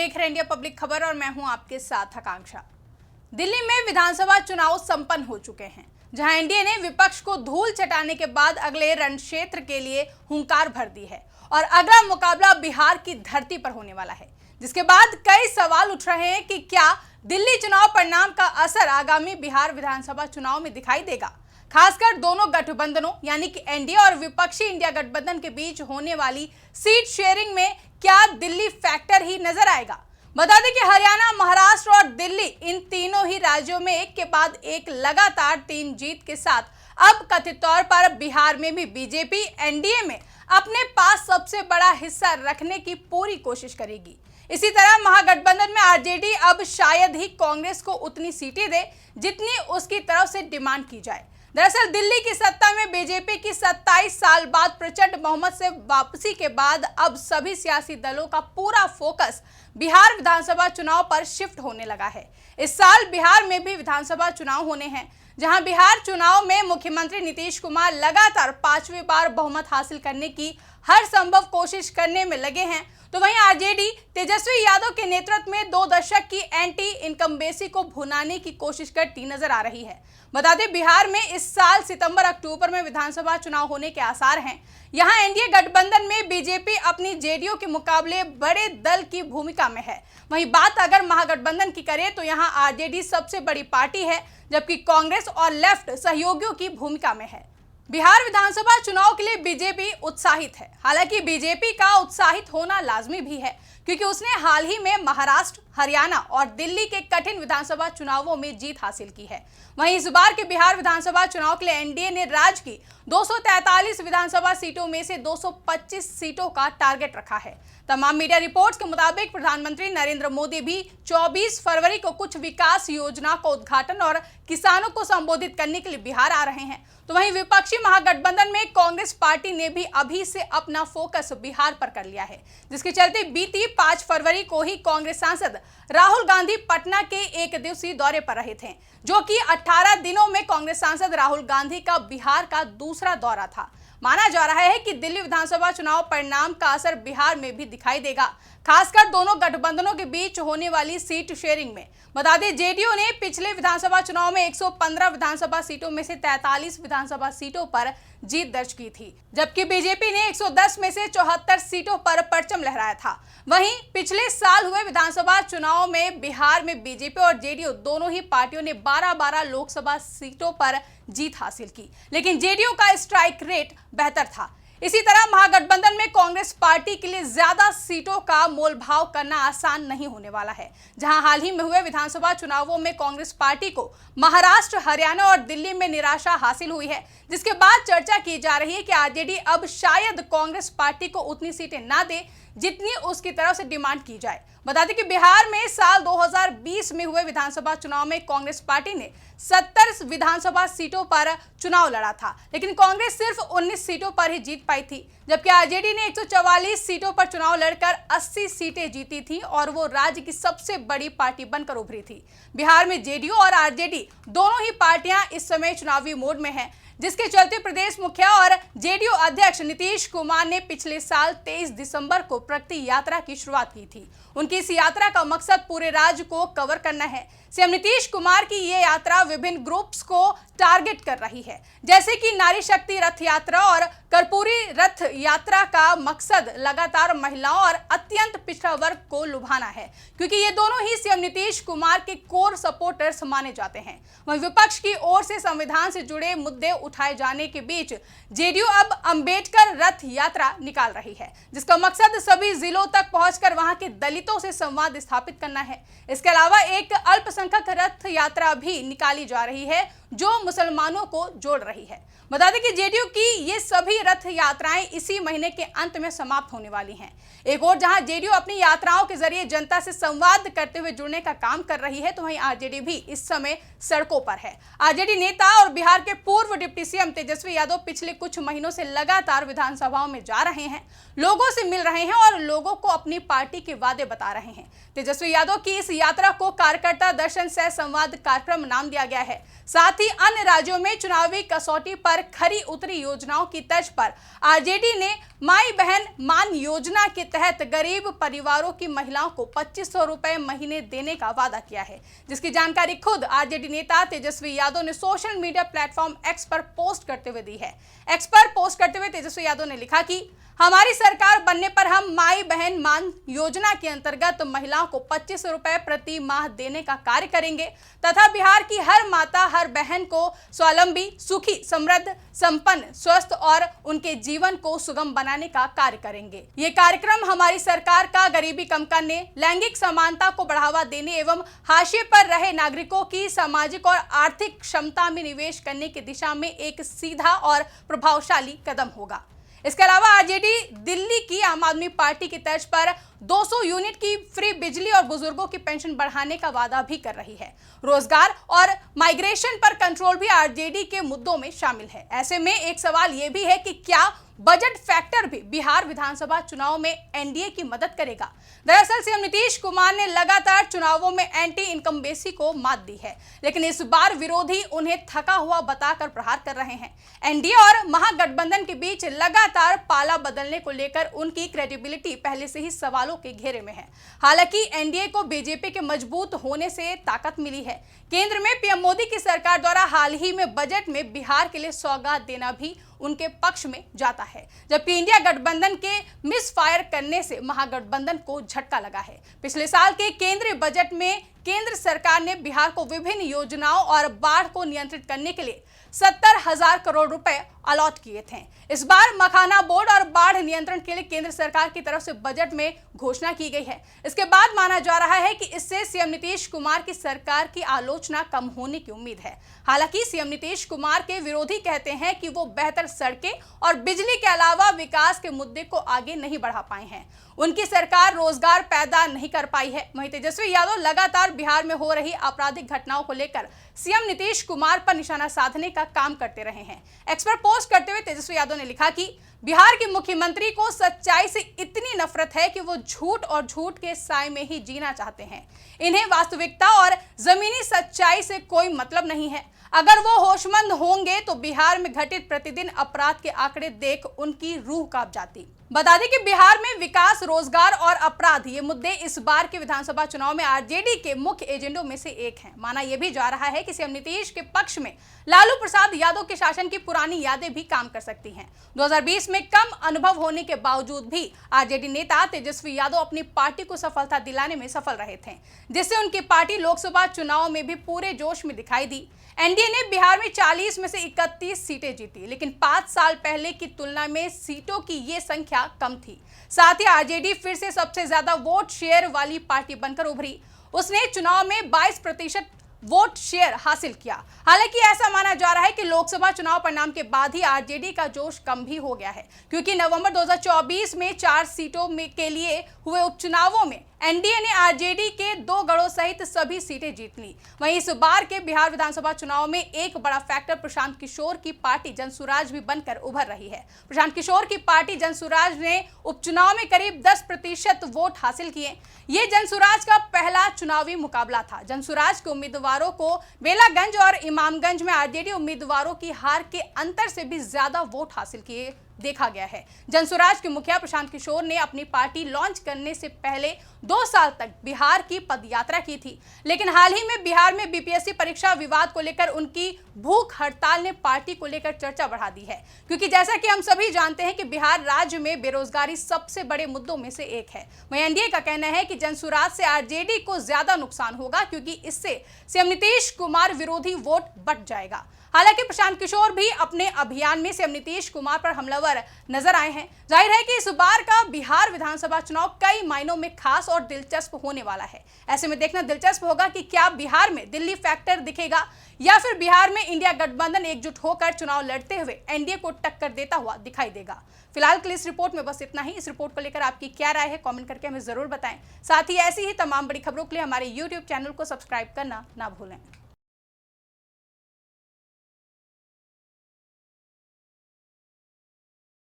देख रहे हैं इंडिया पब्लिक खबर और मैं हूं आपके साथ आकांक्षा। दिल्ली में विधानसभा चुनाव संपन्न हो चुके हैं, जहां एनडीए ने विपक्ष को धूल चटाने के बाद अगले रणक्षेत्र के लिए हुंकार भर दी है और अगला मुकाबला बिहार की धरती पर होने वाला है। जिसके बाद कई सवाल उठ रहे हैं कि क्या दिल्ली चुनाव परिणाम का असर आगामी बिहार विधानसभा चुनाव में दिखाई देगा, खासकर दोनों गठबंधनों यानी कि एनडीए और विपक्षी इंडिया गठबंधन के बीच होने वाली सीट शेयरिंग में क्या दिल्ली फैक्टर ही नजर आएगा। बता दें कि हरियाणा, महाराष्ट्र और दिल्ली इन तीनों ही राज्यों में एक के बाद एक लगातार 3 जीत के साथ अब कथित तौर पर बिहार में भी बीजेपी एनडीए में अपने पास सबसे बड़ा हिस्सा रखने की पूरी कोशिश करेगी। इसी तरह महागठबंधन में आरजेडी अब शायद ही कांग्रेस को उतनी सीटें दे जितनी उसकी तरफ से डिमांड की जाए। दरअसल दिल्ली की सत्ता में बीजेपी की 27 साल बाद प्रचंड बहुमत से वापसी के बाद अब सभी सियासी दलों का पूरा फोकस बिहार विधानसभा चुनाव पर शिफ्ट होने लगा है। इस साल बिहार में भी विधानसभा चुनाव होने हैं, जहां बिहार चुनाव में मुख्यमंत्री नीतीश कुमार लगातार 5वीं बार बहुमत हासिल करने की हर संभव कोशिश करने में लगे हैं। तो वहीं आरजेडी तेजस्वी यादव के नेतृत्व में 2 दशक की एंटी इनकम्बेंसी को भुनाने की कोशिश करती नजर आ रही है। बता दें बिहार में इस साल सितंबर-अक्टूबर में विधानसभा चुनाव होने के आसार हैं। यहां एनडीए गठबंधन में बीजेपी अपनी जेडीयू के मुकाबले बड़े दल की भूमिका में है। वहीं बात अगर महागठबंधन की करें तो यहां आरजेडी सबसे बड़ी पार्टी है, जबकि कांग्रेस और लेफ्ट सहयोगियों की भूमिका में है। बिहार विधानसभा चुनाव के लिए बीजेपी उत्साहित है। हालांकि बीजेपी का उत्साहित होना लाजमी भी है, क्योंकि उसने हाल ही में महाराष्ट्र, हरियाणा और दिल्ली के कठिन विधानसभा चुनावों में जीत हासिल की है। वहीं इस बार के बिहार विधानसभा चुनाव के लिए एनडीए ने राज्य की 243 विधानसभा सीटों में से 225 सीटों का टारगेट रखा है। तमाम मीडिया रिपोर्ट्स के मुताबिक प्रधानमंत्री नरेंद्र मोदी भी 24 फरवरी को कुछ विकास योजना का उद्घाटन और किसानों को संबोधित करने के लिए बिहार आ रहे हैं। तो वहीं विपक्षी महागठबंधन में कांग्रेस पार्टी ने भी अभी से अपना फोकस बिहार पर कर लिया है, जिसके चलते बीती 5 फरवरी को ही कांग्रेस सांसद राहुल गांधी पटना के 1 दिवसीय दौरे पर रहे थे, जो कि 18 दिनों में कांग्रेस सांसद राहुल गांधी का बिहार का दूसरा दौरा था। माना जा रहा है कि दिल्ली विधानसभा चुनाव परिणाम का असर बिहार में भी दिखाई देगा, खासकर दोनों गठबंधनों के बीच होने वाली सीट शेयरिंग में। बता दें जेडीयू ने पिछले विधानसभा चुनाव में 115 विधानसभा सीटों में से 43 विधानसभा सीटों पर जीत दर्ज की थी, जबकि बीजेपी ने 110 में से 74 सीटों पर परचम लहराया था। वहीं पिछले साल हुए विधानसभा चुनाव में बिहार में बीजेपी और जेडीयू दोनों ही पार्टियों ने 12-12 लोकसभा सीटों पर जीत हासिल की, लेकिन जेडीयू का स्ट्राइक रेट बेहतर था। इसी तरह महागठबंधन में कांग्रेस पार्टी के लिए ज्यादा सीटों का मोलभाव करना आसान नहीं होने वाला है, जहां हाल ही में हुए विधानसभा चुनावों में कांग्रेस पार्टी को महाराष्ट्र, हरियाणा और दिल्ली में निराशा हासिल हुई है, जिसके बाद चर्चा की जा रही है कि आरजेडी अब शायद कांग्रेस पार्टी को उतनी सीटें ना दे जितनी उसकी तरफ से डिमांड की जाए। बता दें कि बिहार में साल 2020 में हुए विधानसभा चुनाव में कांग्रेस पार्टी ने 70 विधानसभा सीटों पर चुनाव लड़ा था, लेकिन कांग्रेस सिर्फ 19 सीटों पर ही जीत पाई थी, जबकि आरजेडी ने 144 सीटों पर चुनाव लड़कर 80 सीटें जीती थी और वो राज्य की सबसे बड़ी पार्टी बनकर उभरी थी। बिहार में जेडीयू और आरजेडी दोनों ही पार्टियां इस समय चुनावी मोड में हैं, जिसके चलते प्रदेश मुखिया और जेडीयू अध्यक्ष नीतीश कुमार ने पिछले साल 23 दिसंबर को प्रगति यात्रा की शुरुआत की थी। उनकी इस यात्रा का मकसद पूरे राज्य को कवर करना है। सीएम नीतीश कुमार की ये यात्रा विभिन्न ग्रुप्स को टारगेट कर रही है, जैसे कि नारी शक्ति रथ यात्रा और कर्पूरी रथ यात्रा का मकसद लगातार महिलाओं और अत्यंत पिछड़ा वर्ग को लुभाना है, क्योंकि ये दोनों ही सीएम नीतीश कुमार के कोर सपोर्टर्स माने जाते हैं। वहीं विपक्ष की ओर से संविधान से जुड़े मुद्दे उठाए जाने के बीच जेडीयू अब अंबेडकर रथ यात्रा निकाल रही है, जिसका मकसद सभी जिलों तक पहुंचकर वहां के दलितों से संवाद स्थापित करना है। इसके अलावा एक अल्पसंख्यक रथ यात्रा भी निकाली जा रही है, जो मुसलमानों को जोड़ रही है। बता दें कि जेडीयू की ये सभी रथ यात्राएं इसी महीने के अंत में समाप्त होने वाली हैं। एक और जहां जेडीयू अपनी यात्राओं के जरिए जनता से संवाद करते हुए जुड़ने का काम कर रही है, तो वहीं आरजेडी भी इस समय सड़कों पर है। आरजेडी नेता और बिहार के पूर्व डिप्टी सीएम तेजस्वी यादव पिछले कुछ महीनों से लगातार विधानसभाओं में जा रहे हैं, लोगों से मिल रहे हैं और लोगों को अपनी पार्टी के वादे बता रहे हैं। तेजस्वी यादव की इस यात्रा को कार्यकर्ता दर्शन सह संवाद कार्यक्रम नाम दिया गया है। साथ ही ही अन्य राज्यों में चुनावी कसौटी पर खरी उतरी योजनाओं की तर्ज पर आरजेडी ने माई बहन मान योजना के तहत गरीब परिवारों की महिलाओं को 2500 रुपए महीने देने का वादा किया है, जिसकी जानकारी खुद आरजेडी नेता तेजस्वी यादव ने सोशल मीडिया प्लेटफॉर्म एक्स पर पोस्ट करते हुए दी है। एक्स पर पोस्ट करते हुए तेजस्वी यादव ने लिखा कि हमारी सरकार बनने पर हम माई बहन मान योजना के अंतर्गत महिलाओं को 2500 रुपए प्रति माह देने का कार्य करेंगे तथा बिहार की हर माता हर बहन को स्वावलंबी, सुखी, समृद्ध, संपन्न, स्वस्थ और उनके जीवन को सुगम बनाने का कार्य करेंगे। ये कार्यक्रम हमारी सरकार का गरीबी कम करने, लैंगिक समानता को बढ़ावा देने एवं हाशिए पर रहे नागरिकों की सामाजिक और आर्थिक क्षमता में निवेश करने की दिशा में एक सीधा और प्रभावशाली कदम होगा। इसके अलावा आरजेडी दिल्ली की आम आदमी पार्टी की तर्ज पर 200 यूनिट की फ्री बिजली और बुजुर्गों की पेंशन बढ़ाने का वादा भी कर रही है। रोजगार और माइग्रेशन पर कंट्रोल भी आरजेडी के मुद्दों में शामिल है। ऐसे में एक सवाल यह भी है कि क्या बजट फैक्टर भी बिहार विधानसभा चुनाव में एनडीए की मदद करेगा। दरअसल सीएम नीतीश कुमार ने लगातार चुनावों में एंटी इनकम्बेंसी को मात दी है, लेकिन इस बार विरोधी उन्हें थका हुआ बताकर प्रहार कर रहे हैं। एनडीए और महागठबंधन के बीच लगातार पाला बदलने को लेकर उनकी क्रेडिबिलिटी पहले से ही सवालों के घेरे में है। हालांकि एनडीए को बीजेपी के मजबूत होने से ताकत मिली है। केंद्र में पीएम मोदी की सरकार द्वारा हाल ही में बजट में बिहार के लिए सौगात देना भी उनके पक्ष में जाता है, जबकि इंडिया गठबंधन के मिसफायर करने से महागठबंधन को झटका लगा है। पिछले साल के केंद्रीय बजट में केंद्र सरकार ने बिहार को विभिन्न योजनाओं और बाढ़ को नियंत्रित करने के लिए 70,000 करोड़ रुपए अलॉट किए थे। इस बार मखाना बोर्ड और बाढ़ नियंत्रण के लिए केंद्र सरकार की तरफ से बजट में घोषणा की गई है। इसके बाद माना जा रहा है कि इससे सीएम नीतीश कुमार की सरकार की आलोचना कम होने की उम्मीद है। हालांकि सीएम नीतीश कुमार के विरोधी कहते हैं कि वो बेहतर सड़कें और बिजली के अलावा विकास के मुद्दे को आगे नहीं बढ़ा पाए हैं। उनकी सरकार रोजगार पैदा नहीं कर पाई है। वहीं तेजस्वी यादव लगातार बिहार में हो रही आपराधिक घटनाओं को लेकर सीएम नीतीश कुमार पर निशाना साधने का काम करते रहे हैं। एक्स पर पोस्ट करते हुए तेजस्वी यादव ने लिखा कि बिहार के मुख्यमंत्री को सच्चाई से इतनी नफरत है कि वो झूठ और झूठ के साए में ही जीना चाहते हैं। इन्हें वास्तविकता और जमीनी सच्चाई से कोई मतलब नहीं है। अगर वो होशमंद होंगे तो बिहार में घटित प्रतिदिन अपराध के आंकड़े देख उनकी रूह कांप जाती। बता दें कि बिहार में विकास, रोजगार और अपराध ये मुद्दे इस बार के विधानसभा चुनाव में आरजेडी के मुख्य एजेंडों में से एक हैं। माना यह भी जा रहा है कि सीएम नीतीश के पक्ष में लालू प्रसाद यादव के शासन की पुरानी यादें भी काम कर सकती हैं। 2020 में कम अनुभव होने के बावजूद भी आरजेडी नेता तेजस्वी यादव अपनी पार्टी को सफलता दिलाने में सफल रहे थे, जिससे उनकी पार्टी लोकसभा चुनाव में भी पूरे जोश में दिखाई दी। एनडीए ने बिहार में 40 में से 31 सीटें जीती, लेकिन 5 साल पहले की तुलना में सीटों की ये संख्या कम थी। साथ ही आरजेडी फिर से सबसे ज्यादा वोट शेयर वाली पार्टी बनकर उभरी। उसने चुनाव में 22% वोट शेयर हासिल किया। हालांकि ऐसा माना जा रहा है कि लोकसभा चुनाव परिणाम के बाद ही आरजेडी का जोश कम भी हो गया है, क्योंकि नवंबर 2024 में 4 सीटों के लिए हुए उपचुनावों में एनडीए ने आरजेडी के 2 गढ़ों सहित सभी सीटें जीत ली। वहीं इस बार के बिहार विधानसभा चुनाव में एक बड़ा फैक्टर प्रशांत किशोर की पार्टी जनसुराज भी बनकर उभर रही है। प्रशांत किशोर की पार्टी जनसुराज ने उपचुनाव में करीब 10% वोट हासिल किए। ये जनसुराज का पहला चुनावी मुकाबला था। जनसुराज के उम्मीदवारों को बेलागंज और इमामगंज में आरजेडी उम्मीदवारों की हार के अंतर से भी ज्यादा वोट हासिल किए देखा गया है। जनसुराज के मुखिया प्रशांत किशोर ने अपनी पार्टी लॉन्च करने से पहले 2 साल तक बिहार की पदयात्रा की थी, लेकिन हाल ही में बिहार में बीपीएससी परीक्षा विवाद को लेकर उनकी भूख हड़ताल ने पार्टी को लेकर चर्चा बढ़ा दी है, क्योंकि जैसा कि हम सभी जानते हैं कि बिहार राज्य में बेरोजगारी सबसे बड़े मुद्दों में से एक है। वहीं एनडीए का कहना है कि जनसुराज से आरजेडी को ज्यादा नुकसान होगा, क्योंकि इससे सीएम नीतीश कुमार विरोधी वोट बढ़ जाएगा। हालांकि प्रशांत किशोर भी अपने अभियान में सीएम नीतीश कुमार पर हमलावर नजर आए हैं। जाहिर है कि इस बार का बिहार विधानसभा चुनाव कई मायनों में खास और दिलचस्प होने वाला है। ऐसे में देखना दिलचस्प होगा कि क्या बिहार में दिल्ली फैक्टर दिखेगा या फिर बिहार में इंडिया गठबंधन एकजुट होकर चुनाव लड़ते हुए एनडीए को टक्कर देता हुआ दिखाई देगा। फिलहाल के लिए इस रिपोर्ट में बस इतना ही। इस रिपोर्ट को लेकर आपकी क्या राय है, कमेंट करके हमें जरूर बताएं। साथ ही ऐसी ही तमाम बड़ी खबरों के लिए हमारे YouTube चैनल को सब्सक्राइब करना ना भूलें।